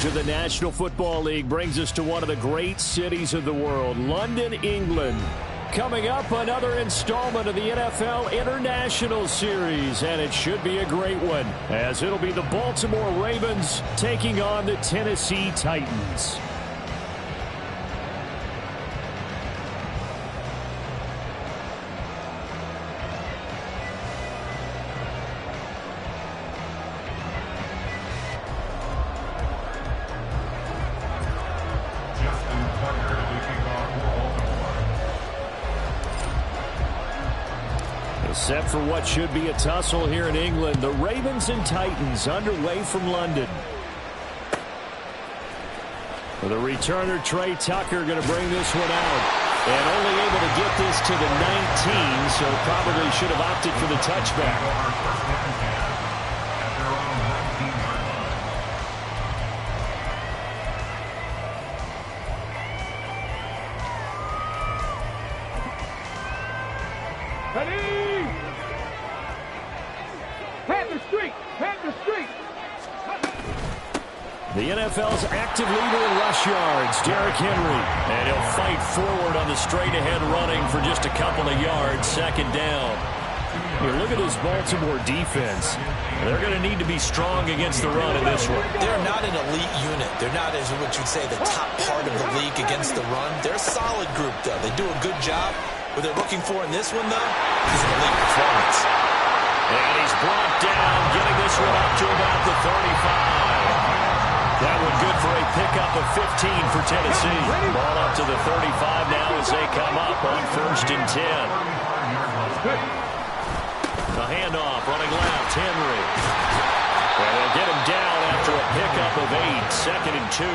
of the National Football League brings us to one of the great cities of the world, London, England. Coming up, another installment of the NFL International Series, and it should be a great one, as it'll be the Baltimore Ravens taking on the Tennessee Titans. Set for what should be a tussle here in England. The Ravens and Titans underway from London. For the returner, Trey Tucker going to bring this one out. And only able to get this to the 19, so probably should have opted for the touchback. The NFL's active leader in rush yards, Derrick Henry. And he'll fight forward on the straight-ahead running for just a couple of yards, second down. Here, look at this Baltimore defense. They're going to need to be strong against the run in this one. They're not an elite unit. They're not, as what you'd say, the top part of the league against the run. They're a solid group, though. They do a good job. What they're looking for in this one, though, is an elite performance. And he's brought down, getting this one up to about the 35. That one good for a pickup of 15 for Tennessee. Ball up to the 35 now as they come up on 1st and 10. The handoff, running left, Henry. And they'll get him down after a pickup of 8, 2nd and 2.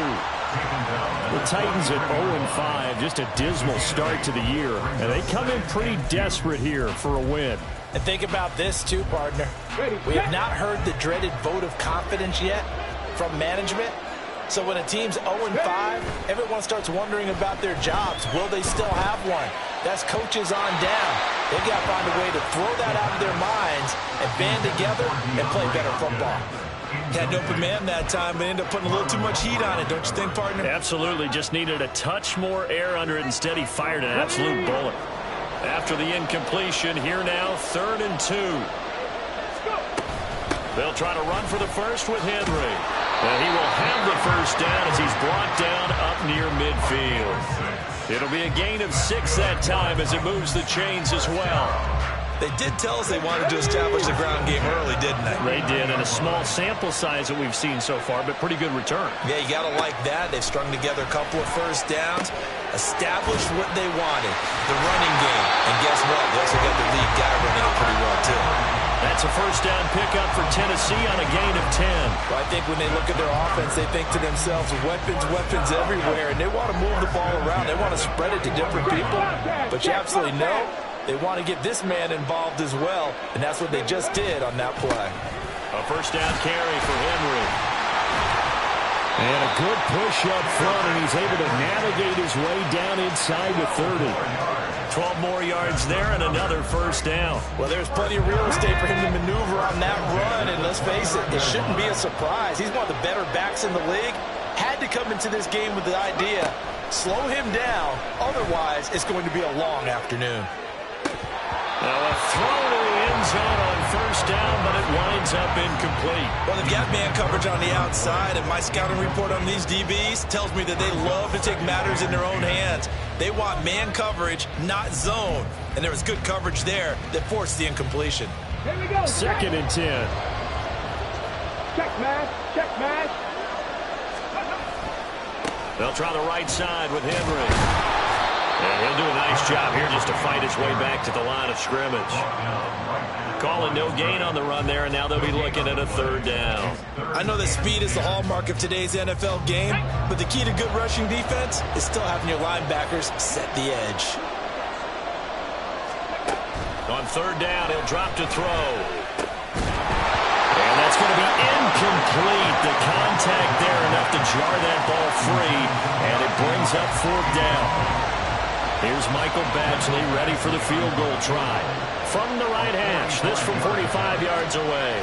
The Titans at 0-5, just a dismal start to the year. And they come in pretty desperate here for a win. And think about this too, partner. We have not heard the dreaded vote of confidence yet from management. So when a team's 0-5, everyone starts wondering about their jobs. Will they still have one? That's coaches on down. They got to find a way to throw that out of their minds and band together and play better football. Had an open man that time, but ended up putting a little too much heat on it, don't you think, partner? Absolutely. Just needed a touch more air under it. Instead, he fired an absolute bullet. After the incompletion, here now, 3rd and 2. They'll try to run for the first with Henry. And he will have the first down as he's brought down up near midfield. It'll be a gain of 6 that time as it moves the chains as well. They did tell us they wanted to establish the ground game early, didn't they? They did, and a small sample size that we've seen so far, but pretty good return. Yeah, you got to like that. They've strung together a couple of first downs, established what they wanted, the running game. And guess what? They also got the lead guy running it pretty well, too. That's a first down pickup for Tennessee on a gain of 10. Well, I think when they look at their offense, they think to themselves, weapons everywhere, and they want to move the ball around. They want to spread it to different people, but you absolutely know they want to get this man involved as well, and that's what they just did on that play. A first down carry for Henry. And a good push up front, and he's able to navigate his way down inside the 30. 12 more yards there and another first down. Well, there's plenty of real estate for him to maneuver on that run, and let's face it, it shouldn't be a surprise. He's one of the better backs in the league. Had to come into this game with the idea, slow him down, otherwise it's going to be a long afternoon. Now a throw to the end zone on first down, but it winds up incomplete. Well, they've got man coverage on the outside, and my scouting report on these DBs tells me that they love to take matters in their own hands. They want man coverage, not zone. And there was good coverage there that forced the incompletion. Here we go. 2nd and 10. Check match. Check match. They'll try the right side with Henry. And he'll do a nice job here just to fight his way back to the line of scrimmage. Calling no gain on the run there, and now they'll be looking at a 3rd down. I know that speed is the hallmark of today's NFL game, but the key to good rushing defense is still having your linebackers set the edge. On 3rd down, he'll drop to throw. And that's going to be incomplete. The contact there enough to jar that ball free, and it brings up 4th down. Here's Michael Badgley ready for the field goal try. From the right hash, this from 45 yards away.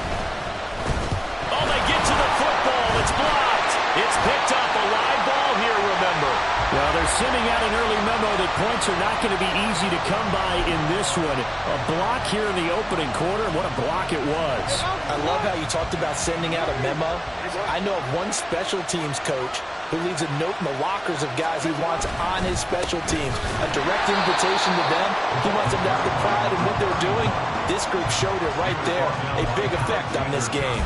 Oh, they get to the football. It's blocked. It's picked up. A live ball here, remember. Well, they're sending out an early memo that points are not going to be easy to come by in this one. A block here in the opening quarter, and what a block it was. I love how you talked about sending out a memo. I know of one special teams coach who leaves a note in the lockers of guys he wants on his special teams. A direct invitation to them. He wants them to have the pride in what they're doing. This group showed it right there. A big effect on this game.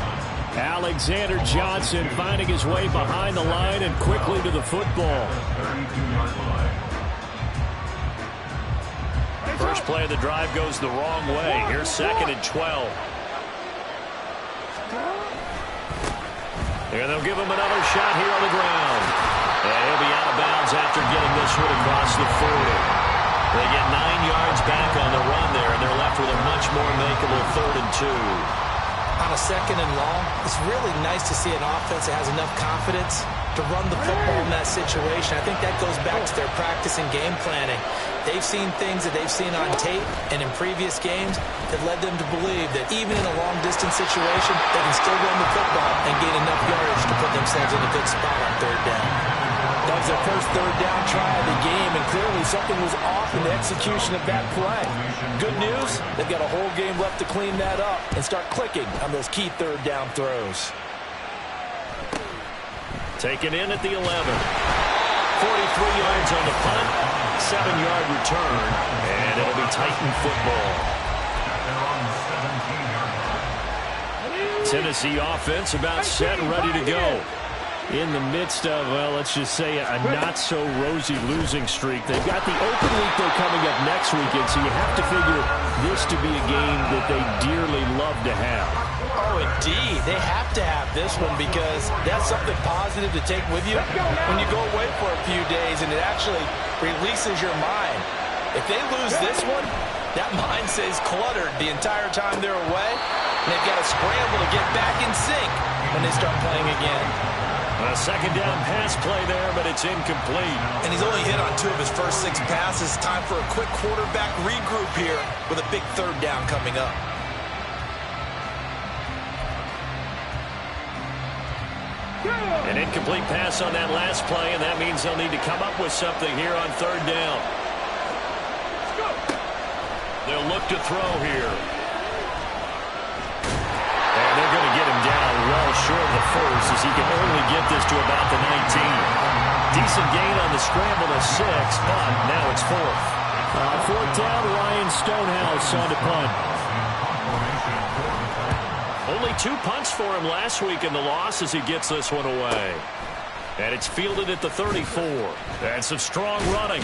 Alexander Johnson finding his way behind the line and quickly to the football. First play of the drive goes the wrong way. Here's 2nd and 12. And they'll give him another shot here on the ground. And he'll be out of bounds after getting this one across the 40. They get 9 yards back on the run there, and they're left with a much more makeable 3rd and 2. On a 2nd and long, it's really nice to see an offense that has enough confidence to run the football in that situation. I think that goes back to their practice and game planning. They've seen things that they've seen on tape and in previous games that led them to believe that even in a long-distance situation, they can still run the football and gain enough yardage to put themselves in a good spot on 3rd down. That was their first 3rd down try of the game, and clearly something was off in the execution of that play. Good news, they've got a whole game left to clean that up and start clicking on those key 3rd down throws. Taken in at the 11. 43 yards on the punt, 7-yard return, and it'll be Titan football. Tennessee offense about set and ready to go. In the midst of, well, let's just say a not-so-rosy losing streak. They've got the open week, though, coming up next weekend, so you have to figure this to be a game that they dearly love to have. Oh, indeed. They have to have this one because that's something positive to take with you when you go away for a few days, and it actually releases your mind. If they lose this one, that mind stays cluttered the entire time they're away, and they've got to scramble to get back in sync when they start playing again. A 2nd down pass play there, but it's incomplete. And he's only hit on 2 of his first 6 passes. Time for a quick quarterback regroup here with a big 3rd down coming up. An incomplete pass on that last play, and that means they'll need to come up with something here on 3rd down. They'll look to throw here. And they're going to get him down well short of the first, as he can only get this to about the 19. Decent gain on the scramble to 6, but now it's 4th. 4th down, Ryan Stonehouse on to punt. Only 2 punts for him last week in the loss as he gets this one away. And it's fielded at the 34. And some strong running.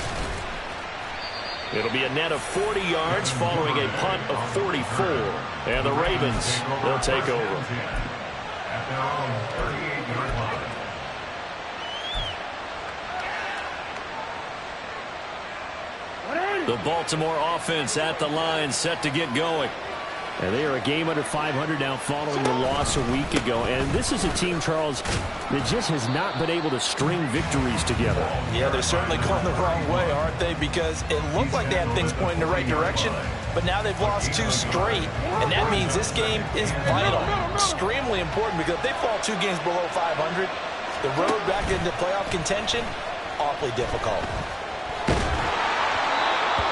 It'll be a net of 40 yards following a punt of 44. And the Ravens, they'll take over. The Baltimore offense at the line, set to get going. And they are a game under 500 now following the loss a week ago. And this is a team, Charles, that just has not been able to string victories together. Yeah, they're certainly going the wrong way, aren't they? Because it looked like they had things pointing in the right direction, but now they've lost 2 straight. And that means this game is vital, extremely important, because if they fall 2 games below 500, the road back into playoff contention, awfully difficult.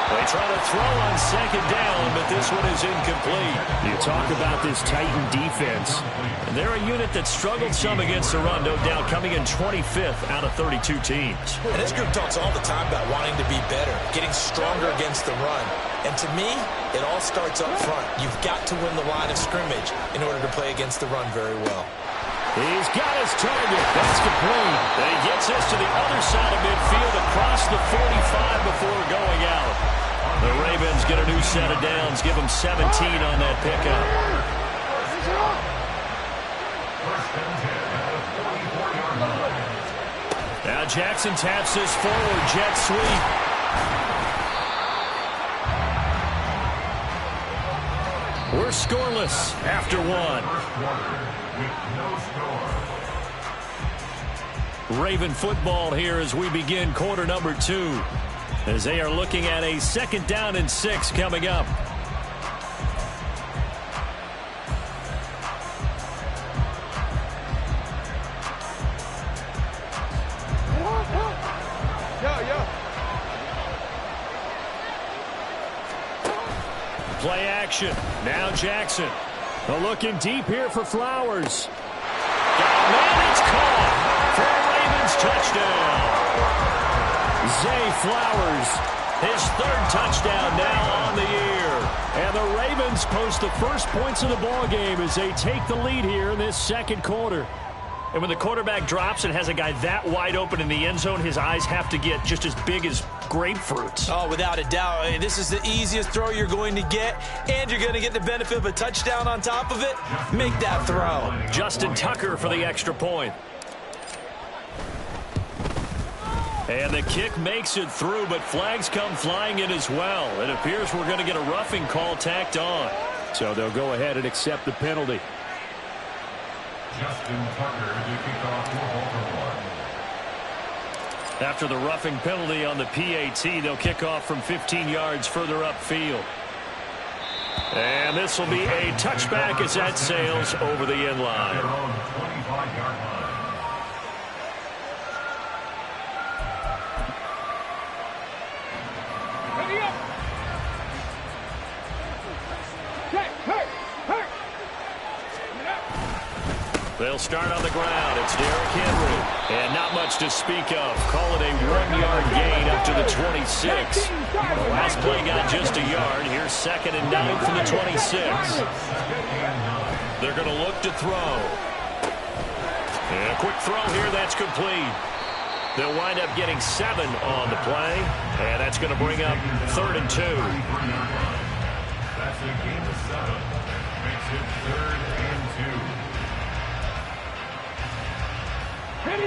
They try to throw on 2nd down, but this one is incomplete. You talk about this Titan defense. And they're a unit that struggled some against the run, no doubt, coming in 25th out of 32 teams. And this group talks all the time about wanting to be better, getting stronger against the run. And to me, it all starts up front. You've got to win the line of scrimmage in order to play against the run very well. He's got his target. That's complete. And he gets this to the other side of midfield across the 45 before going out. The Ravens get a new set of downs. Give them 17 on that pickup. Now Jackson taps this forward. Jet sweep. We're scoreless after 1. Raven football here as we begin quarter number 2. As they are looking at a 2nd down and 6 coming up. Play action. Now Jackson. Looking deep here for Flowers. Got a man, it's caught for a Ravens touchdown. Zay Flowers, his third touchdown now on the year. And the Ravens post the first points of the ball game as they take the lead here in this second quarter. And when the quarterback drops and has a guy that wide open in the end zone, his eyes have to get just as big as grapefruits. Oh, without a doubt. I mean, this is the easiest throw you're going to get, and you're going to get the benefit of a touchdown on top of it. Make that throw. Justin Tucker for the extra point. And the kick makes it through, but flags come flying in as well. It appears we're going to get a roughing call tacked on. So they'll go ahead and accept the penalty. Justin Tucker to kick off for Baltimore. After the roughing penalty on the PAT, they'll kick off from 15 yards further upfield. And this will be a touchback as that sails over the end line. Their own 25-yard line. Ready up. Check. Hurt. They'll start on the ground. It's Derrick Henry. And not much to speak of. Call it a 1-yard gain up to the 26. The last play got just a yard. Here's 2nd and 9 from the 26. They're going to look to throw. And a quick throw here. That's complete. They'll wind up getting 7 on the play. And that's going to bring up 3rd and 2. That's a gain of 7. Makes it 3rd and 2. Ready.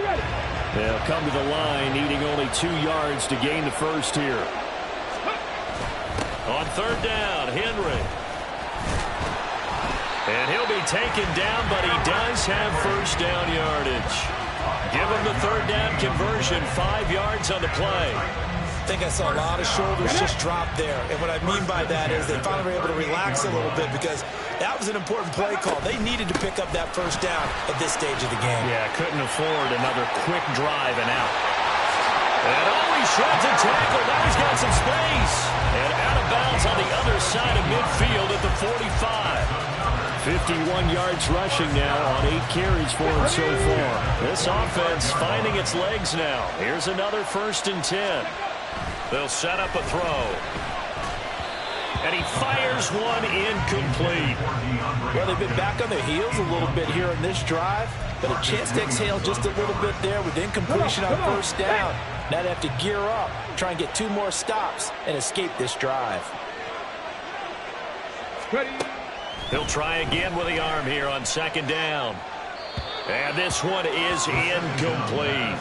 They'll come to the line, needing only 2 yards to gain the first here. On 3rd down, Henry. And he'll be taken down, but he does have first down yardage. Give him the 3rd down conversion, 5 yards on the play. I think I saw a lot of shoulders just drop there. And what I mean by that is they finally were able to relax a little bit because that was an important play call. They needed to pick up that first down at this stage of the game. Yeah, couldn't afford another quick drive and out. And he shreds a tackle. Now he's got some space. And out of bounds on the other side of midfield at the 45. 51 yards rushing now on 8 carries for him so far. This offense finding its legs now. Here's another 1st and 10. They'll set up a throw. And he fires one incomplete. Well, they've been back on their heels a little bit here on this drive, but a chance to exhale just a little bit there with incompletion on first down. Now they have to gear up, try and get 2 more stops, and escape this drive. Ready. He'll try again with the arm here on 2nd down. And this one is incomplete.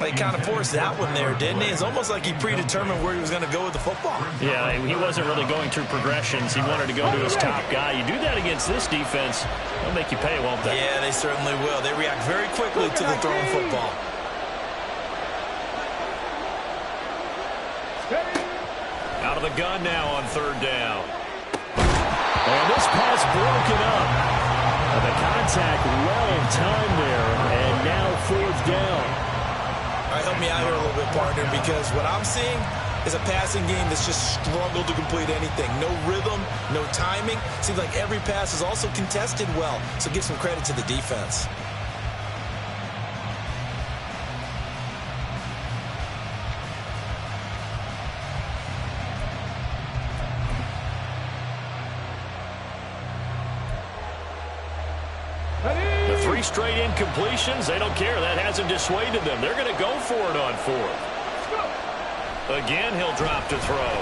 He kind of forced that one there, didn't he? It's almost like he predetermined where he was going to go with the football. Yeah, he wasn't really going through progressions. He wanted to go to his top guy. You do that against this defense, they'll make you pay, won't they? Yeah, they certainly will. They react very quickly to the thrown football. Out of the gun now on 3rd down. And this pass broken up. And the contact well timed there. And now 4th down. All right, help me out here a little bit, partner, because what I'm seeing is a passing game that's just struggled to complete anything. No rhythm, no timing. Seems like every pass is also contested well, so give some credit to the defense. The 3 straight incompletions, they don't care. That hasn't dissuaded them. They're going to go for it on 4th. Again, he'll drop to throw.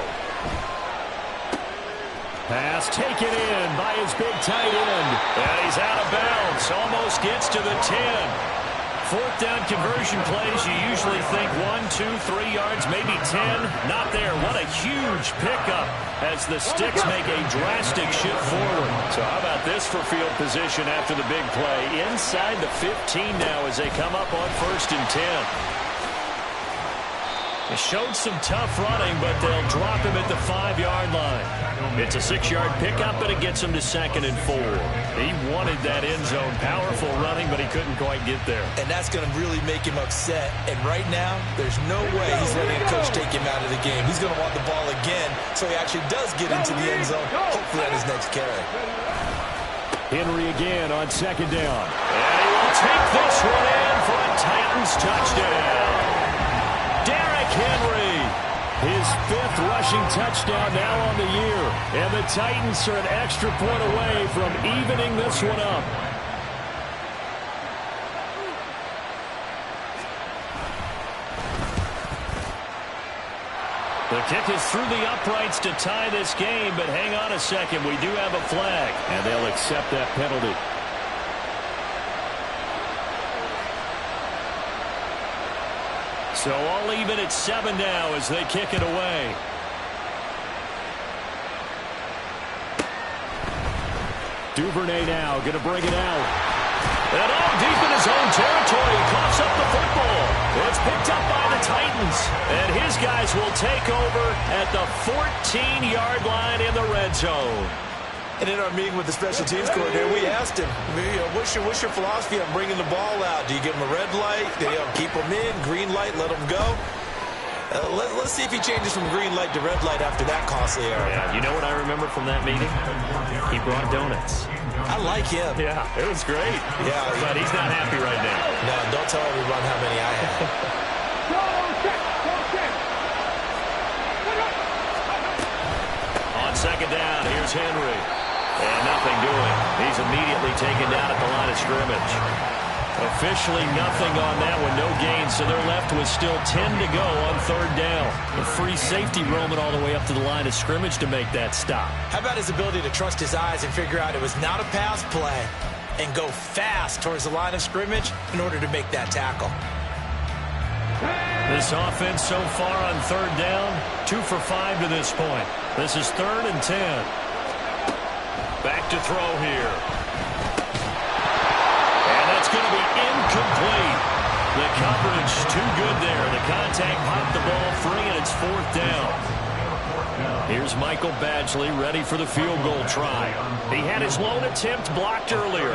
Pass taken in by his big tight end. And he's out of bounds. Almost gets to the 10. 4th down conversion plays, you usually think 1, 2, 3 yards, maybe 10. Not there. What a huge pickup as the Sticks make a drastic shift forward. So how about this for field position after the big play? Inside the 15 now as they come up on 1st and 10. They showed some tough running, but they'll drop him at the 5-yard line. It's a 6-yard pickup, and it gets him to 2nd and 4. He wanted that end zone. Powerful running, but he couldn't quite get there. And that's going to really make him upset. And right now, there's no way he's letting a coach take him out of the game. He's going to want the ball again, so he actually does get into the end zone, hopefully on his next carry. Henry again on 2nd down. And he will take this one in for a Titans touchdown. Derrick Henry, his 5th rushing touchdown now on the year. And the Titans are an extra point away from evening this one up. The kick is through the uprights to tie this game, but hang on a second. We do have a flag, and they'll accept that penalty. So all even at 7 now as they kick it away. Duvernay now going to bring it out. And all deep in his own territory, coughs up the football. It's picked up by the Titans. And his guys will take over at the 14-yard line in the red zone. And in our meeting with the special teams coordinator, we asked him, what's your philosophy on bringing the ball out? Do you give him a red light? Do you keep him in? Green light, let him go? Let's see if he changes from green light to red light after that costly error. Yeah, you know what I remember from that meeting? He brought donuts. I like him. Yeah, it was great. Yeah, but he's not happy right now. No, don't tell everyone how many I have. On 2nd down, here's Henry. And nothing doing. He's immediately taken down at the line of scrimmage. Officially nothing on that one, no gain, so they're left with still 10 to go on 3rd down. A free safety roaming all the way up to the line of scrimmage to make that stop. How about his ability to trust his eyes and figure out it was not a pass play and go fast towards the line of scrimmage in order to make that tackle. This offense so far on 3rd down, 2 for 5 to this point. This is 3rd and 10. Back to throw here. And that's going to be incomplete. The coverage too good there. The contact popped the ball free, and it's 4th down. Here's Michael Badgley ready for the field goal try. He had his lone attempt blocked earlier.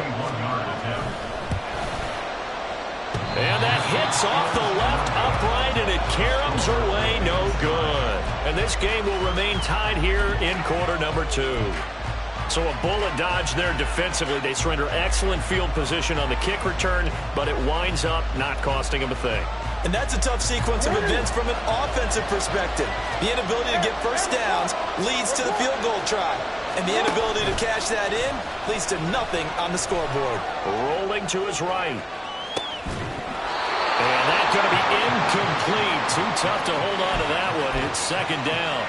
And that hits off the left upright, and it caroms away, no good. And this game will remain tied here in quarter number 2. So a bullet dodge there defensively. They surrender excellent field position on the kick return, but it winds up not costing them a thing. And that's a tough sequence of events from an offensive perspective. The inability to get first downs leads to the field goal try. And the inability to cash that in leads to nothing on the scoreboard. Rolling to his right. And that's going to be incomplete. Too tough to hold on to that one. It's 2nd down.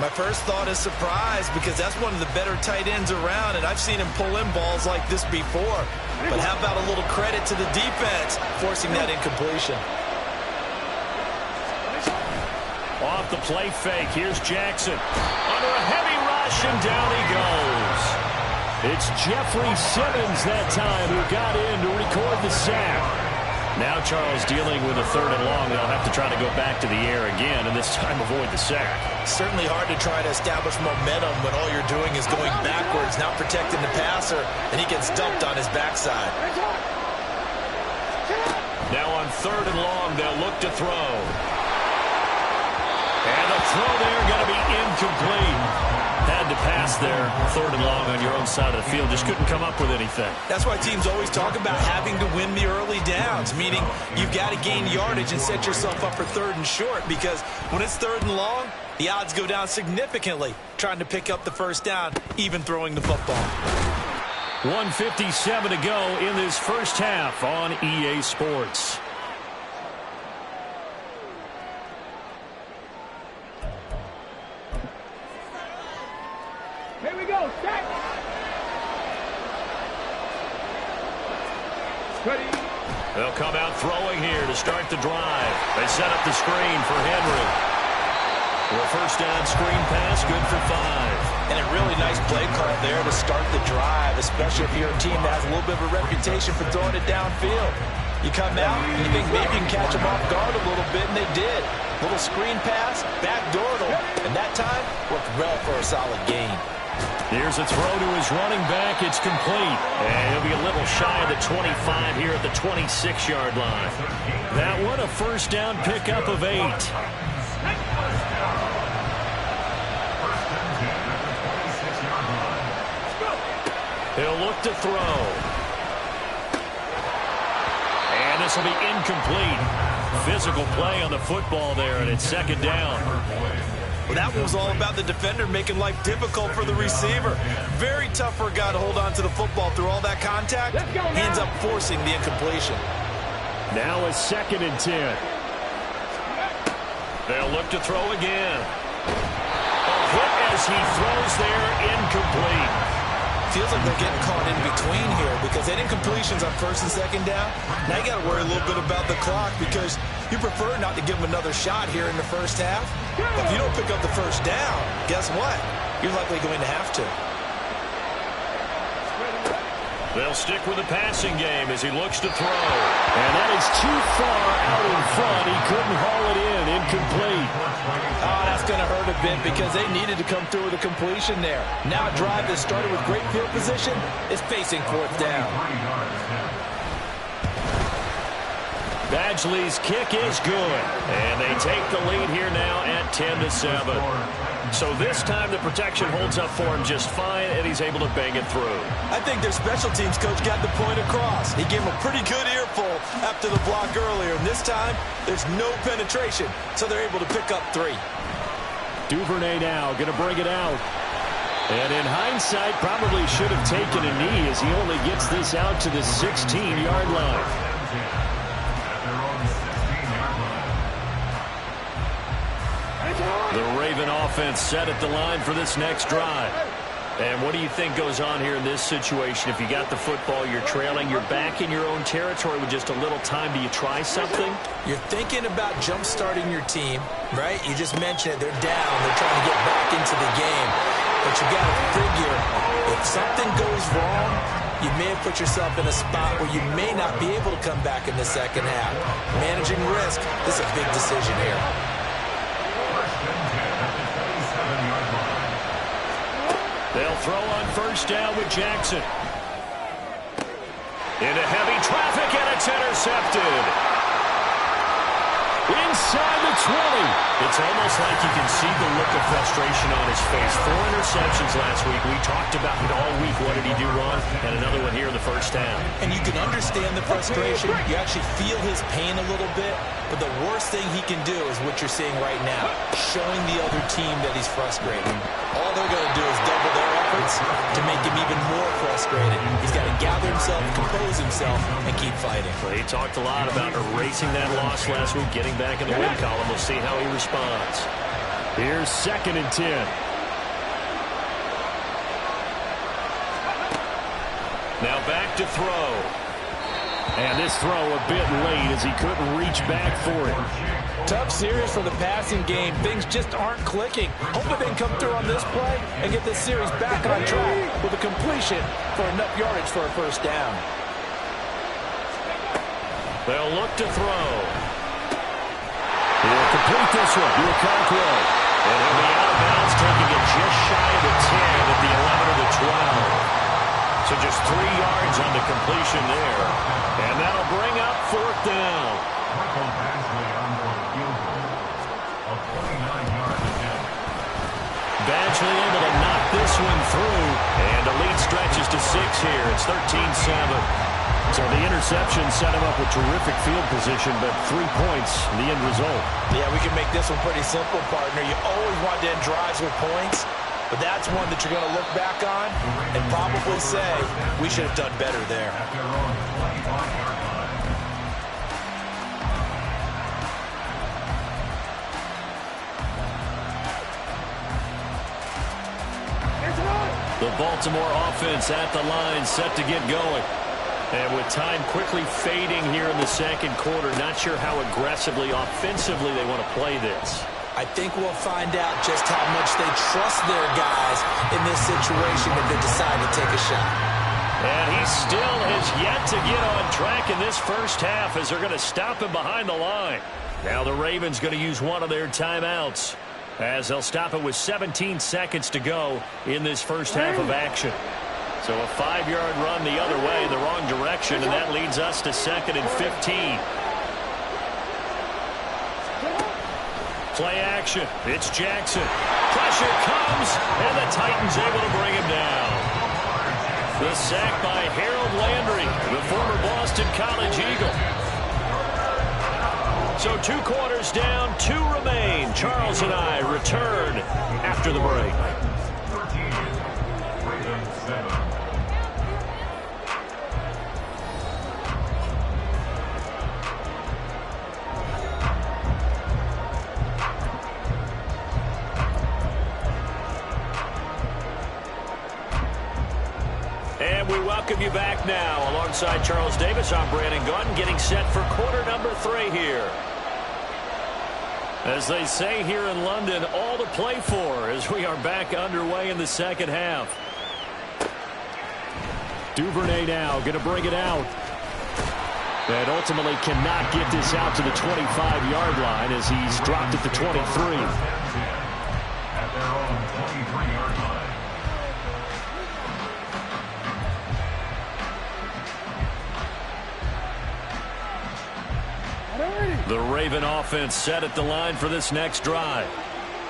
My first thought is surprise because that's one of the better tight ends around, and I've seen him pull in balls like this before. But how about a little credit to the defense forcing that incompletion? Off the play fake, here's Jackson. Under a heavy rush, and down he goes. It's Jeffrey Simmons that time who got in to record the sack. Now Charles dealing with a 3rd and long. They'll have to try to go back to the air again, and this time avoid the sack. Certainly hard to try to establish momentum when all you're doing is going backwards, not protecting the passer, and he gets dumped on his backside. Now on 3rd and long, they'll look to throw. And the throw there going to be incomplete. Had to pass there, 3rd and long on your own side of the field. Just couldn't come up with anything. That's why teams always talk about having to win the early downs, meaning you've got to gain yardage and set yourself up for 3rd and short, because when it's 3rd and long, the odds go down significantly trying to pick up the first down, even throwing the football. 1:57 to go in this first half on EA Sports. Here we go, set. Ready. They'll come out throwing here to start the drive. They set up the screen for Henry. The first down screen pass, good for 5. And a really nice play call there to start the drive, especially if you're a team that has a little bit of a reputation for throwing it downfield. You come out and you think maybe you can catch them off guard a little bit, and they did. Little screen pass, backdoored him, and that time worked well for a solid gain. Here's a throw to his running back. It's complete. And he'll be a little shy of the 25 here at the 26-yard line. That one a first down pickup of 8. He'll look to throw. And this will be incomplete. Physical play on the football there, and it's second down. Well, that one was all about the defender making life difficult for the receiver. Very tough for a guy to hold on to the football through all that contact. He ends up forcing the incompletion. Now a 2nd and 10. They'll look to throw again. A hit as he throws there, incomplete. Feels like they're getting caught in between here because they didn't completions on 1st and 2nd down. Now you got to worry a little bit about the clock because you prefer not to give them another shot here in the first half. But if you don't pick up the first down, guess what? You're likely going to have to. They'll stick with the passing game as he looks to throw. And that is too far out in front. He couldn't haul it in. Incomplete. Oh, that's going to hurt a bit because they needed to come through with a completion there. Now a drive that started with great field position is facing 4th down. Badgley's kick is good. And they take the lead here now at 10-7. So this time the protection holds up for him just fine, and he's able to bang it through. I think their special teams coach got the point across. He gave him a pretty good earful after the block earlier. And this time, there's no penetration, so they're able to pick up 3. Duvernay now going to bring it out. And in hindsight, probably should have taken a knee as he only gets this out to the 16-yard line. The Raven offense set at the line for this next drive. And what do you think goes on here in this situation? If you got the football, you're trailing, you're back in your own territory with just a little time. Do you try something? You're thinking about jump-starting your team, right? You just mentioned it. They're down. They're trying to get back into the game. But you got to figure, if something goes wrong, you may have put yourself in a spot where you may not be able to come back in the second half. Managing risk, this is a big decision here. They'll throw on 1st down with Jackson. Into heavy traffic, and it's intercepted. Inside the 20. It's almost like you can see the look of frustration on his face. 4 interceptions last week. We talked about it all week. What did he do wrong? And another one here in the 1st down. And you can understand the frustration. You actually feel his pain a little bit. But the worst thing he can do is what you're seeing right now, showing the other team that he's frustrated. All they're going to do is double their efforts to make him even more frustrated. He's got to gather himself, compose himself, and keep fighting. Well, he talked a lot about erasing that loss last week, getting back in the win column. We'll see how he responds. Here's 2nd and 10. Now back to throw. And this throw a bit late as he couldn't reach back for it. Tough series for the passing game. Things just aren't clicking. Hoping they can come through on this play and get this series back on track with a completion for enough yardage for a 1st down. They'll look to throw. He'll complete this one to Okonkwo. And he'll be out of bounds, taking it just shy of the 10 at the 11 or the 12. So just 3 yards on the completion there. And that'll bring up 4th down. Michael Badgley on for the field goal of 29-yard attempt. Badgley able to knock this one through. And the lead stretches to 6 here. It's 13-7. So the interception set him up with terrific field position, but 3 points, the end result. Yeah, we can make this one pretty simple, partner. You always want to end drives with points, but that's one that you're going to look back on and probably say, we should have done better there. At their own 25-yard line. The Baltimore offense at the line, set to get going. And with time quickly fading here in the second quarter, not sure how aggressively, offensively they want to play this. I think we'll find out just how much they trust their guys in this situation if they decide to take a shot. And he still has yet to get on track in this first half as they're going to stop him behind the line. Now the Ravens going to use one of their timeouts as they'll stop it with 17 seconds to go in this first half of action. So a 5-yard run the other way in the wrong direction, and that leads us to 2nd and 15. Play action. It's Jackson. Pressure comes, and the Titans able to bring him down. The sack by Harold Landry, the former Boston College Eagle. So 2 quarters down, 2 remain. Charles and I return after the break. 13, Ravens 7. And we welcome you back now. Alongside Charles Davis, I'm Brandon Gaudin, getting set for quarter number 3 here. As they say here in London, all to play for as we are back underway in the second half. Duvernay now going to bring it out. And ultimately cannot get this out to the 25-yard line as he's dropped at the 23. At their own 23-yard line. The Raven offense set at the line for this next drive.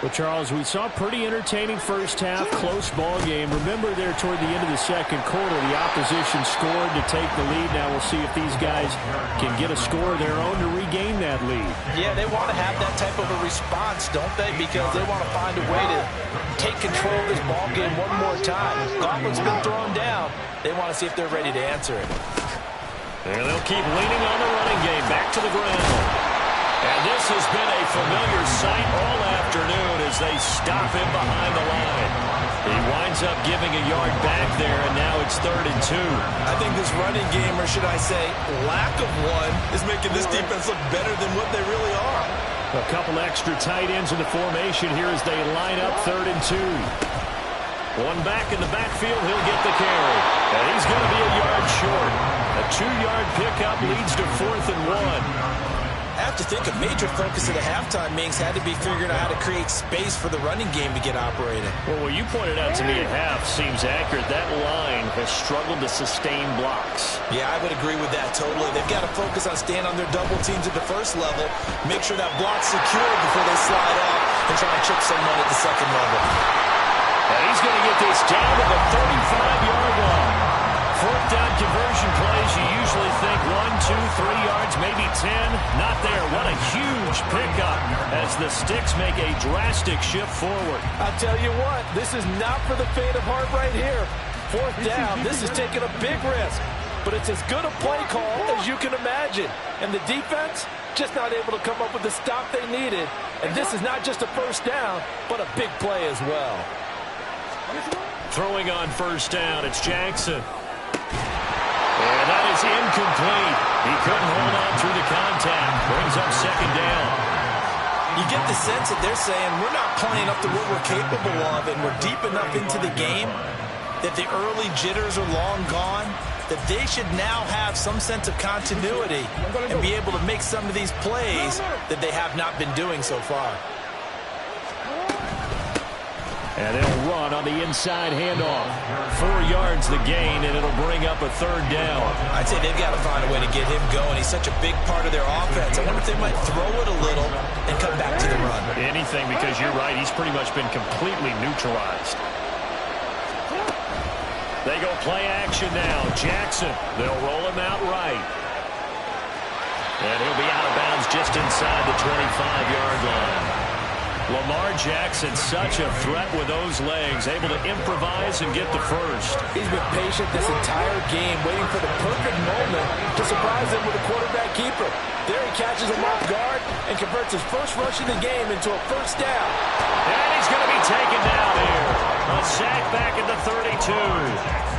Well, Charles, we saw a pretty entertaining first half, close ball game. Remember there toward the end of the second quarter, the opposition scored to take the lead. Now we'll see if these guys can get a score of their own to regain that lead. Yeah, they want to have that type of a response, don't they? Because they want to find a way to take control of this ball game one more time. Gauntlet's been thrown down. They want to see if they're ready to answer it. And they'll keep leaning on the running game back to the ground. And this has been a familiar sight all afternoon as they stop him behind the line. He winds up giving a yard back there, and now it's 3rd and 2. I think this running game, or should I say lack of one, is making this defense look better than what they really are. A couple extra tight ends in the formation here as they line up 3rd and 2. One back in the backfield, he'll get the carry. And he's going to be a yard short. A 2-yard pickup leads to 4th and 1. I have to think a major focus of the halftime meetings had to be figuring out how to create space for the running game to get operating. Well, what you pointed out to me at half seems accurate. That line has struggled to sustain blocks. Yeah, I would agree with that totally. They've got to focus on staying on their double teams at the first level, make sure that block's secure before they slide off and try and chip someone at the second level. And he's going to get this down to the 35-yard line. 4th down conversion plays, you usually think 1, 2, 3 yards, maybe 10. Not there. What a huge pickup as the Sticks make a drastic shift forward. I'll tell you what, this is not for the faint of heart right here. 4th down, this is taking a big risk. But it's as good a play call as you can imagine. And the defense, just not able to come up with the stop they needed. And this is not just a first down, but a big play as well. Throwing on 1st down, it's Jackson. And that is incomplete. He couldn't hold on through the contact. Brings up 2nd down. You get the sense that they're saying we're not playing up to what we're capable of, and we're deep enough into the game that the early jitters are long gone, that they should now have some sense of continuity and be able to make some of these plays that they have not been doing so far. And they'll run on the inside handoff. 4 yards the gain, and it'll bring up a 3rd down. I'd say they've got to find a way to get him going. He's such a big part of their offense. I wonder if they might throw it a little and come back to the run. Anything, because you're right. He's pretty much been completely neutralized. They go play action now. Jackson, they'll roll him out right. And he'll be out of bounds just inside the 25-yard line. Lamar Jackson, such a threat with those legs, able to improvise and get the first. He's been patient this entire game, waiting for the perfect moment to surprise them with a quarterback keeper. There he catches him off guard and converts his first rush of the game into a 1st down. And he's going to be taken down here. A sack back at the 32.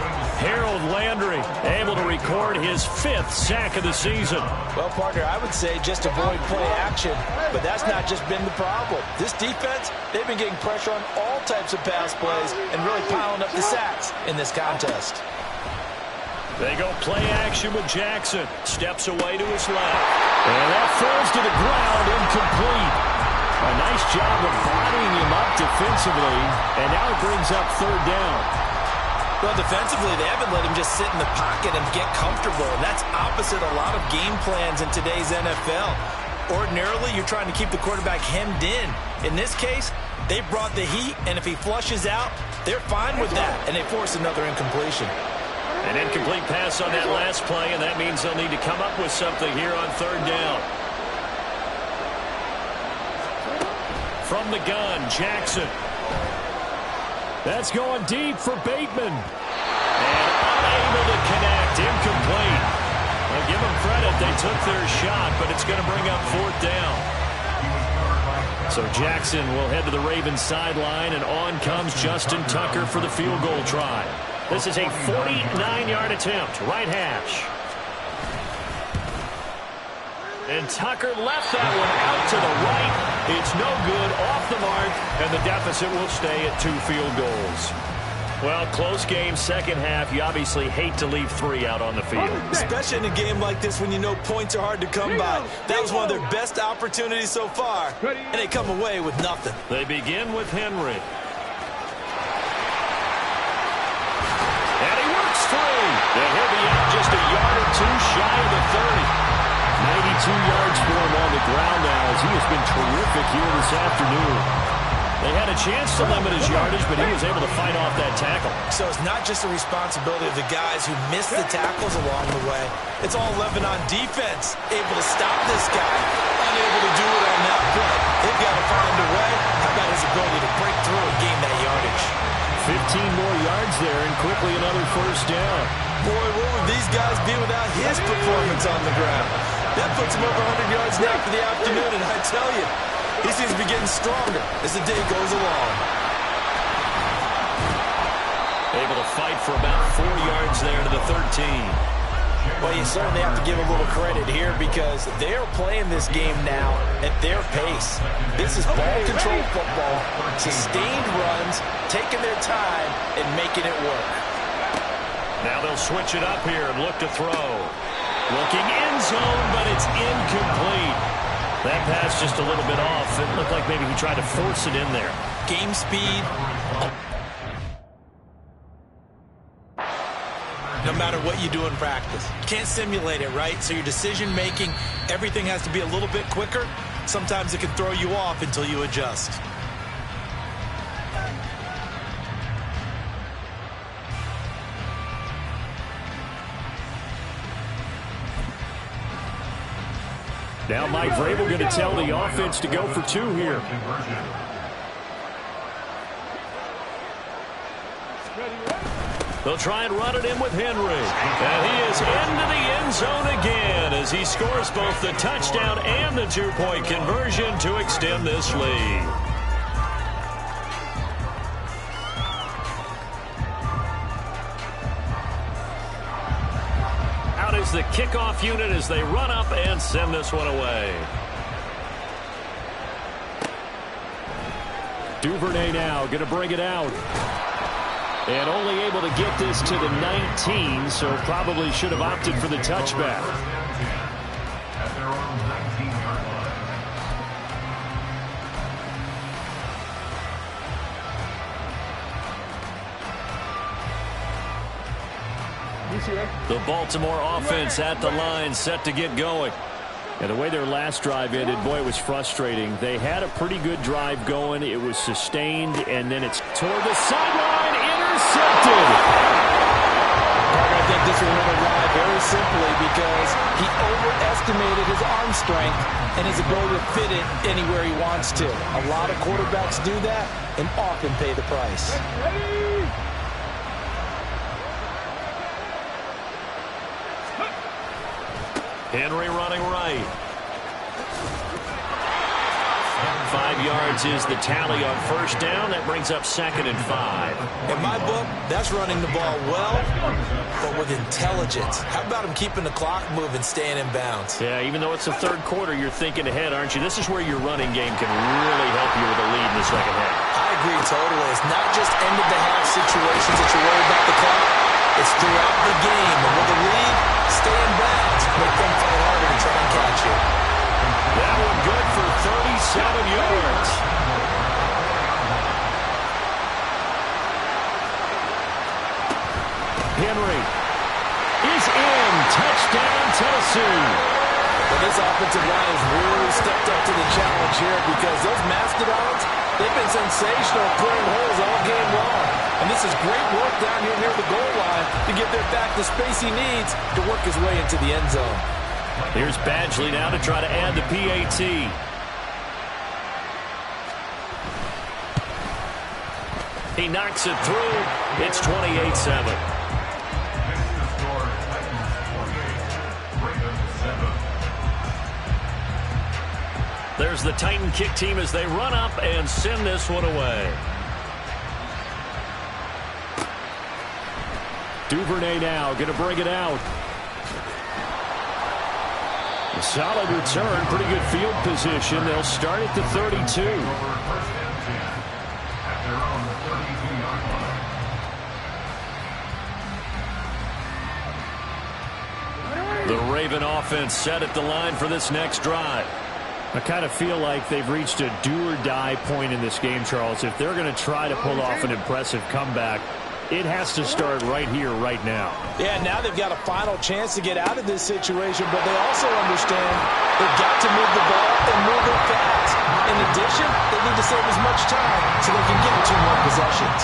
Harold Landry able to record his 5th sack of the season. Well, partner, I would say just avoid play action, but that's not just been the problem. This defense, they've been getting pressure on all types of pass plays and really piling up the sacks in this contest. They go play action with Jackson. Steps away to his left. And that falls to the ground, incomplete. A nice job of bodying him up defensively. And now it brings up third down. Well, defensively, they haven't let him just sit in the pocket and get comfortable. And that's opposite a lot of game plans in today's NFL. Ordinarily, you're trying to keep the quarterback hemmed in. In this case, they brought the heat, and if he flushes out, they're fine with that, and they force another incompletion. An incomplete pass on that last play, and that means they'll need to come up with something here on third down. From the gun, Jackson. That's going deep for Bateman. And unable to connect, incomplete. Well, give them credit, they took their shot, but it's going to bring up fourth down. So Jackson will head to the Ravens sideline, and on comes Justin Tucker for the field goal try. This is a 49-yard attempt, right hash. And Tucker left that one out to the right. It's no good, off the mark, and the deficit will stay at 2 field goals. Well, close game, second half. You obviously hate to leave 3 out on the field. Especially in a game like this when you know points are hard to come by. That was one of their best opportunities so far, and they come away with nothing. They begin with Henry. And he works free. And he'll be out just a yard or 2 shy of the 30. 92 yards for him on the ground now as he has been terrific here this afternoon. They had a chance to limit his yardage, but he was able to fight off that tackle. So it's not just the responsibility of the guys who missed the tackles along the way. It's all Lebanon defense, able to stop this guy, unable to do it on that play. They've got to find a way. How about his ability to break through and gain that yardage? 15 more yards there and quickly another first down. Boy, what would these guys be without his performance on the ground? That puts him over 100 yards now for the afternoon, and I tell you, he seems to be getting stronger as the day goes along. Able to fight for about 4 yards there to the 13. Well, you certainly have to give a little credit here because they're playing this game now at their pace. This is ball control football, sustained runs, taking their time, and making it work. Now they'll switch it up here and look to throw. Looking end zone, but it's incomplete. That pass just a little bit off. It looked like maybe he tried to force it in there. Game speed. No matter what you do in practice. You can't simulate it, right? So your decision-making, everything has to be a little bit quicker. Sometimes it can throw you off until you adjust. Now Mike Vrabel going to tell the offense to go for 2 here. They'll try and run it in with Henry. And he is into the end zone again as he scores both the touchdown and the 2-point conversion to extend this lead. Out is the kickoff unit as they run up and send this one away. Duvernay now going to bring it out. And only able to get this to the 19, so probably should have opted for the touchback. At their own 19-yard line. The Baltimore offense at the line, set to get going. And the way their last drive ended, boy, it was frustrating. They had a pretty good drive going. It was sustained, and then it's toward the sideline, intercepted. I think this will win a ride very simply because he overestimated his arm strength and his ability to fit it anywhere he wants to. A lot of quarterbacks do that and often pay the price. Henry running right. 5 yards is the tally on first down. That brings up 2nd and 5. In my book, that's running the ball well, but with intelligence. How about him keeping the clock moving, staying in bounds? Yeah, even though it's the third quarter, you're thinking ahead, aren't you? This is where your running game can really help you with a lead in the second half. I agree totally. It's not just end-of-the-half situations that you worry about the clock. It's throughout the game. And with the lead, stay in bounds. Make them fight harder to try and catch you. That one good for 37 yards. Henry is in. Touchdown, Tennessee. Well, this offensive line has really stepped up to the challenge here because those Mastodons, they've been sensational clearing holes all game long. And this is great work down here near the goal line to give their back the space he needs to work his way into the end zone. Here's Badgley now to try to add the PAT. He knocks it through. It's 28-7. There's the Titan kick team as they run up and send this one away. Duvernay now going to bring it out. A solid return, pretty good field position. They'll start at the 32. The Raven offense set at the line for this next drive. I kind of feel like they've reached a do-or-die point in this game, Charles. If they're going to try to pull off an impressive comeback, it has to start right here, right now. Yeah, now they've got a final chance to get out of this situation, but they also understand they've got to move the ball and move it fast. In addition, they need to save as much time so they can get 2 more possessions.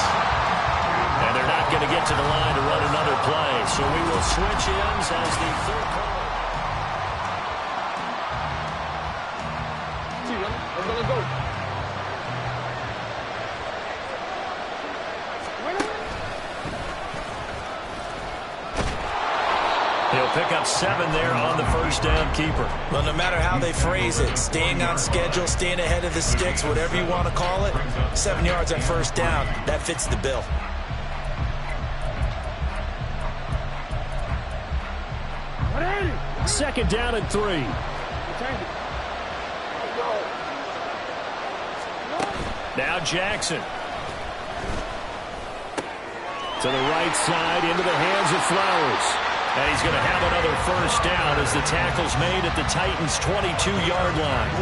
And they're not going to get to the line to run another play, so we will switch ends as the third call. He'll pick up 7 there on the first down keeper. Well, no matter how they phrase it, staying on schedule, staying ahead of the sticks, whatever you want to call it, 7 yards on first down, that fits the bill. Second down and 3. Now Jackson. To the right side, into the hands of Flowers. And he's going to have another first down as the tackle's made at the Titans' 22-yard line.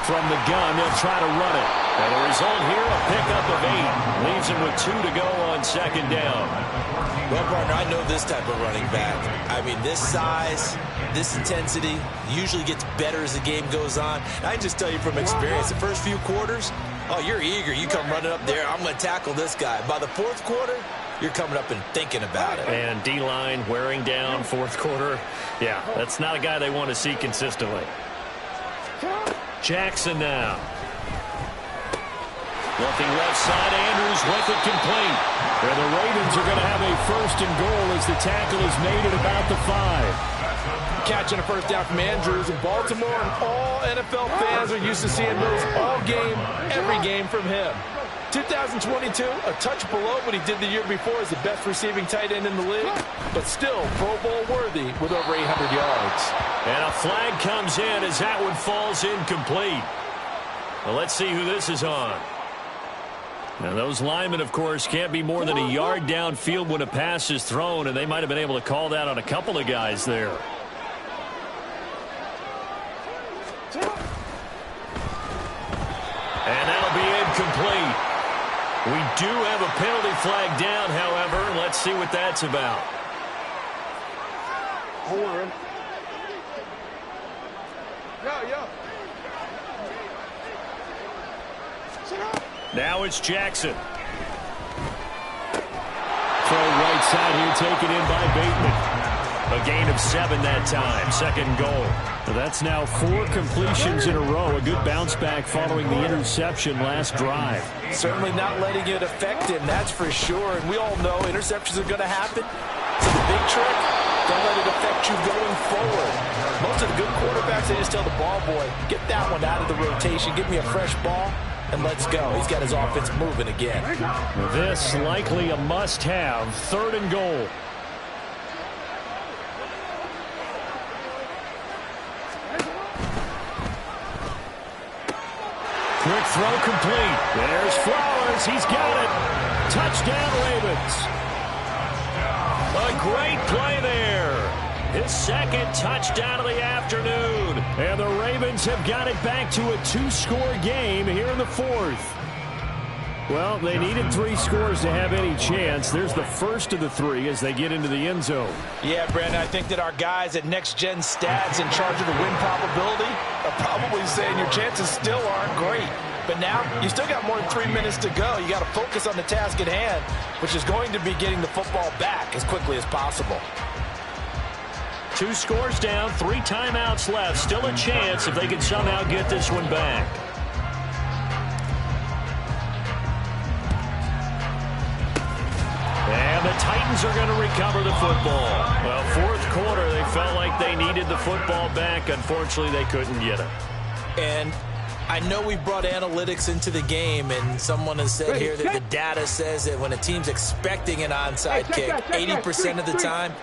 From the gun, they'll try to run it. And the result here, a pickup of 8. Leaves him with 2 to go on second down. Well, partner, I know this type of running back. I mean, this size, this intensity usually gets better as the game goes on. I can just tell you from experience, the first few quarters, oh, you're eager. You come running up there. I'm going to tackle this guy. By the fourth quarter, you're coming up and thinking about it. And D-line wearing down fourth quarter. Yeah, that's not a guy they want to see consistently. Jackson now. Looking left side, Andrews with it complete. And the Ravens are going to have a first and goal as the tackle is made at about the 5. Catching a first down from Andrews in Baltimore, and all NFL fans are used to seeing those all game, every game from him. 2022, a touch below what he did the year before as the best receiving tight end in the league, but still Pro Bowl worthy with over 800 yards. And a flag comes in as that one falls incomplete. Well, let's see who this is on. Now, those linemen, of course, can't be more than a yard downfield when a pass is thrown, and they might have been able to call that on a couple of guys there. And that'll be incomplete. We do have a penalty flag down, however. Let's see what that's about. Hold on. Yo. Now it's Jackson. Throw right side here, taken in by Bateman. A gain of 7 that time. Second goal. Well, that's now 4 completions in a row. A good bounce back following the interception last drive. Certainly not letting it affect him, that's for sure. And we all know interceptions are going to happen. So the big trick, don't let it affect you going forward. Most of the good quarterbacks, they just tell the ball boy, get that one out of the rotation, give me a fresh ball, and let's go. He's got his offense moving again. This likely a must-have. 3rd and goal. Quick throw complete. There's Flowers. He's got it. Touchdown, Ravens. A great play there. His second touchdown of the afternoon. And the Ravens have got it back to a 2-score game here in the fourth. Well, they needed 3 scores to have any chance. There's the first of the 3 as they get into the end zone. Yeah, Brandon, I think that our guys at Next Gen Stats in charge of the win probability are probably saying your chances still aren't great. But now, you still got more than 3 minutes to go. You got to focus on the task at hand, which is going to be getting the football back as quickly as possible. 2 scores down, 3 timeouts left. Still a chance if they can somehow get this one back. And the Titans are going to recover the football. Well, fourth quarter, they felt like they needed the football back. Unfortunately, they couldn't get it. And I know we brought analytics into the game, and someone has said here that the data says that when a team's expecting an onside kick, 80% of the time,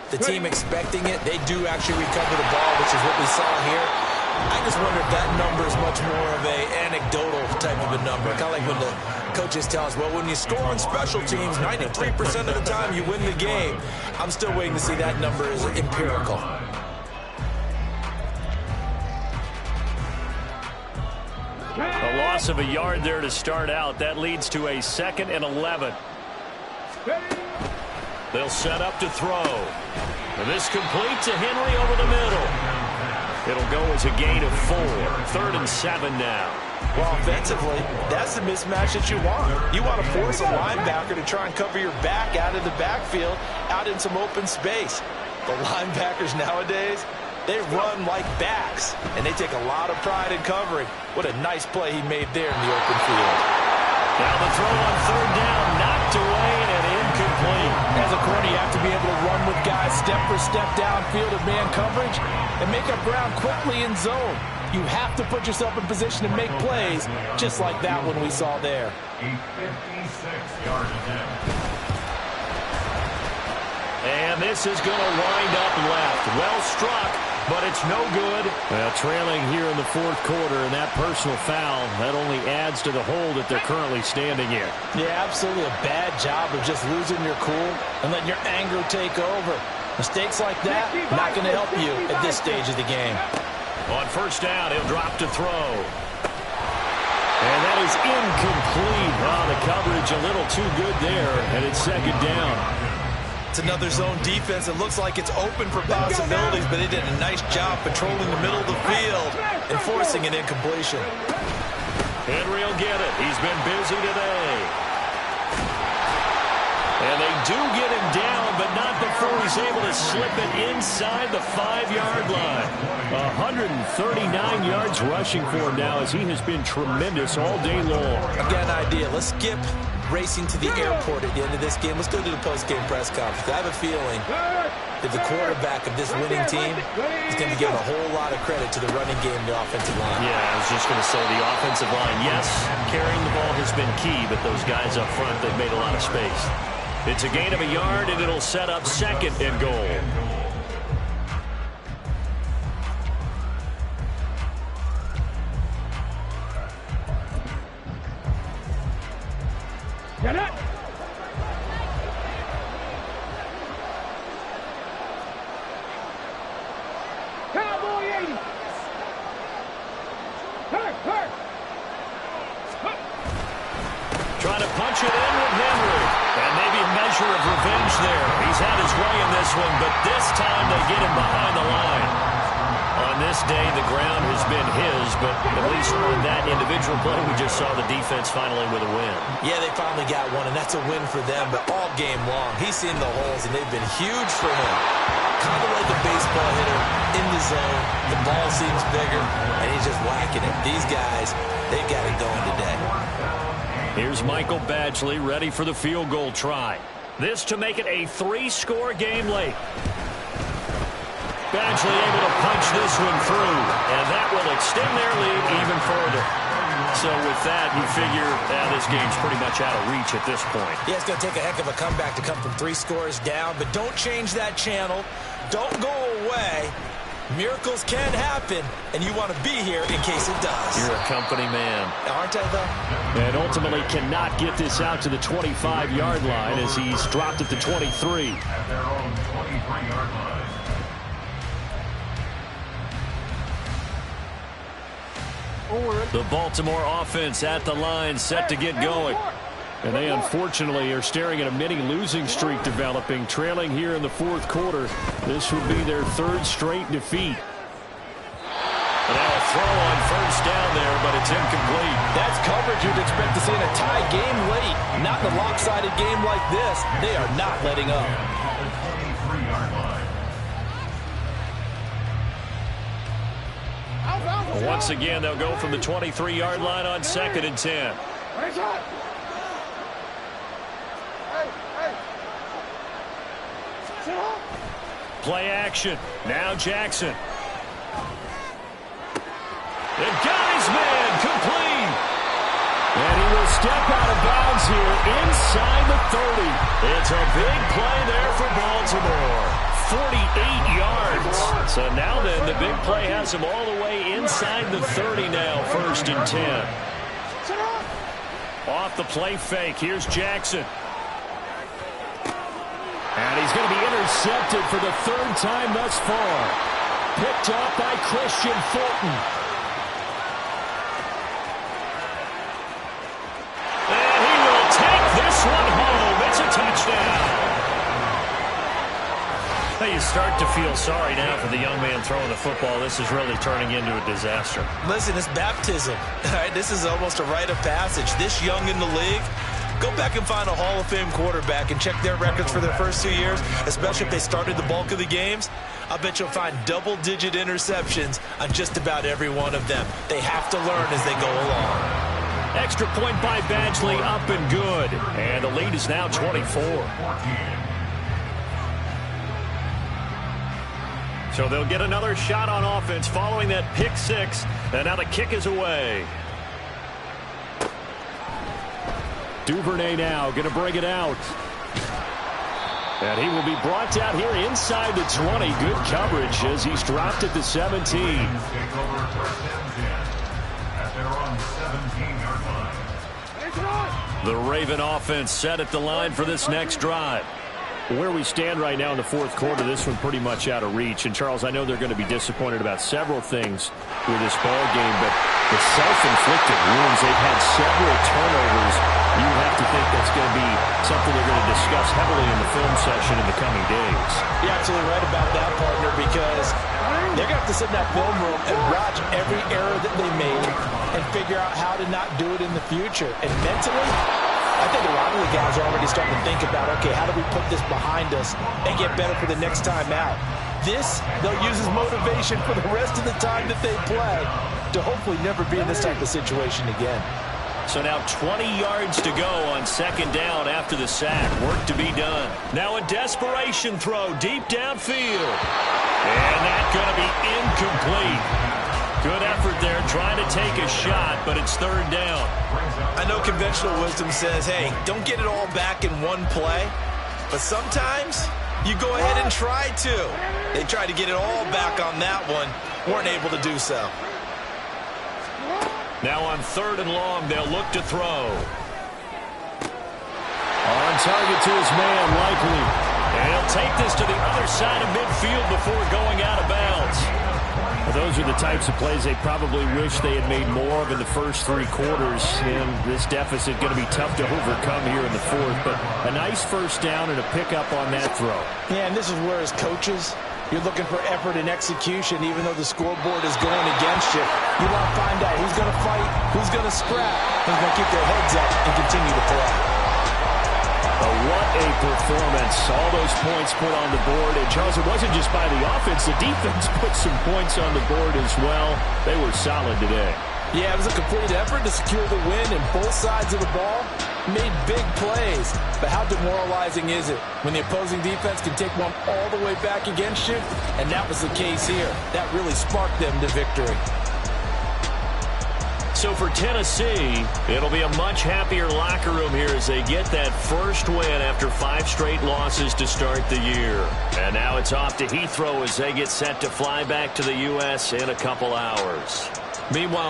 the team expecting it, they do actually recover the ball, which is what we saw here. I just wonder if that number is much more of an anecdotal type of a number. Kind of like when the coaches tell us, well, when you score on special teams, 93% of the time you win the game. I'm still waiting to see that number is empirical. A loss of a yard there to start out. That leads to a 2nd and 11. They'll set up to throw. And this complete to Henry over the middle. It'll go as a gain of 4. 3rd and 7 now. Well, offensively, that's the mismatch that you want. You want to force a linebacker to try and cover your back out of the backfield, out in some open space. The linebackers nowadays, they run like backs, and they take a lot of pride in covering. What a nice play he made there in the open field. Now the throw on 3rd down, knocked away and incomplete. As a corner, you have to be able to run with guys step for step downfield of man coverage and make up ground quickly in zone. You have to put yourself in position to make plays, just like that one we saw there. A 56-yard attempt. And this is going to wind up left. Well struck, but it's no good. Well, trailing here in the fourth quarter, and that personal foul, that only adds to the hole that they're currently standing in. Yeah, absolutely a bad job of just losing your cool and letting your anger take over. Mistakes like that, not going to help you at this stage of the game. On 1st down, he'll drop to throw. And that is incomplete. Oh, the coverage a little too good there, and it's 2nd down. It's another zone defense. It looks like it's open for possibilities, but they did a nice job patrolling the middle of the field and forcing an incompletion. Henry will get it. He's been busy today. And they do get him down, but not before he's able to slip it inside the 5-yard line. 139 yards rushing for him now, as he has been tremendous all day long. I've got an idea. Let's skip racing to the airport at the end of this game. Let's go to the post-game press conference. I have a feeling that the quarterback of this winning team is going to give a whole lot of credit to the running game and the offensive line. Yeah, I was just going to say the offensive line. Yes, carrying the ball has been key, but those guys up front, they've made a lot of space. It's a gain of a yard, and it'll set up 2nd and goal. Get it! Cowboy 80! Hurt! Trying to punch it in with Henry. And maybe a measure of revenge there. He's had his way in this one, but this time they get him behind the line. On this day, the ground has been his, but at least on that individual play, we just saw the defense finally with a win. Yeah, they finally got one, and that's a win for them, but all game long, he's seen the holes, and they've been huge for him. Kind of like a baseball hitter in the zone. The ball seems bigger, and he's just whacking it. These guys, they've got it going today. Here's Michael Badgley ready for the field goal try. This to make it a 3-score game late. Badgley able to punch this one through, and that will extend their lead even further. So with that, you figure this game's pretty much out of reach at this point. Yeah, it's going to take a heck of a comeback to come from 3 scores down, but don't change that channel. Don't go away. Miracles can happen, and you want to be here in case it does. You're a company man. Aren't I, though? And ultimately cannot get this out to the 25-yard line as he's dropped at the 23. At their own 23-yard line. The Baltimore offense at the line, set to get going. And they unfortunately are staring at a mini losing streak developing, trailing here in the fourth quarter. This would be their third straight defeat. And now a throw on first down there, but it's incomplete. That's coverage you'd expect to see in a tie game late. Not in a lopsided game like this. They are not letting up. At the 23-yard line. Once again, they'll go from the 23-yard line on 2nd and 10. Play action. Now Jackson. And got his man complete. And he will step out of bounds here inside the 30. It's a big play there for Baltimore. 48 yards. So now then, the big play has him all the way inside the 30 now, 1st and 10. Off the play fake. Here's Jackson. And he's going to be intercepted for the 3rd time thus far. Picked up by Christian Fulton. And he will take this one home. It's a touchdown. You start to feel sorry now for the young man throwing the football. This is really turning into a disaster. Listen, it's baptism. All right, this is almost a rite of passage. This young in the league, go back and find a Hall of Fame quarterback and check their records for their first 2 years, especially if they started the bulk of the games. I bet you'll find double-digit interceptions on just about every one of them. They have to learn as they go along. Extra point by Badgley, up and good. And the lead is now 24. So they'll get another shot on offense following that pick six. And now the kick is away. Duvernay now going to bring it out. And he will be brought down here inside the 20. Good coverage as he's dropped at the 17. The Raven offense set at the line for this next drive. Where we stand right now in the fourth quarter, this one pretty much out of reach. And, Charles, I know they're going to be disappointed about several things with this ball game, but the self-inflicted wounds, they've had several turnovers. You have to think that's going to be something they're going to discuss heavily in the film session in the coming days. You're absolutely right about that, partner, because they're going to have to sit in that film room and watch every error that they made and figure out how to not do it in the future. And mentally, I think a lot of the guys are already starting to think about, okay, how do we put this behind us and get better for the next time out? This, they'll use as motivation for the rest of the time that they play to hopefully never be in this type of situation again. So now 20 yards to go on 2nd down after the sack. Work to be done. Now a desperation throw deep downfield. And that's going to be incomplete. Good effort there trying to take a shot, but it's 3rd down. I know conventional wisdom says, hey, don't get it all back in one play. But sometimes you go ahead and try to. They tried to get it all back on that one. Weren't able to do so. Now on 3rd and long, they'll look to throw. On target to his man, Likely. And he'll take this to the other side of midfield before going out of bounds. Well, those are the types of plays they probably wish they had made more of in the first 3 quarters. And this deficit going to be tough to overcome here in the 4th. But a nice first down and a pickup on that throw. Yeah, and this is where as coaches, you're looking for effort and execution, even though the scoreboard is going against you. You want to find out who's going to fight, who's going to scrap, who's going to keep their heads up and continue to play. What a performance. All those points put on the board. And, Charles, it wasn't just by the offense. The defense put some points on the board as well. They were solid today. Yeah, it was a complete effort to secure the win, and both sides of the ball made big plays. But how demoralizing is it when the opposing defense can take one all the way back against you? And that was the case here. That really sparked them to victory. so for Tennessee, it'll be a much happier locker room here as they get that first win after 5 straight losses to start the year. And now it's off to Heathrow as they get set to fly back to the U.S. in a couple hours. Meanwhile,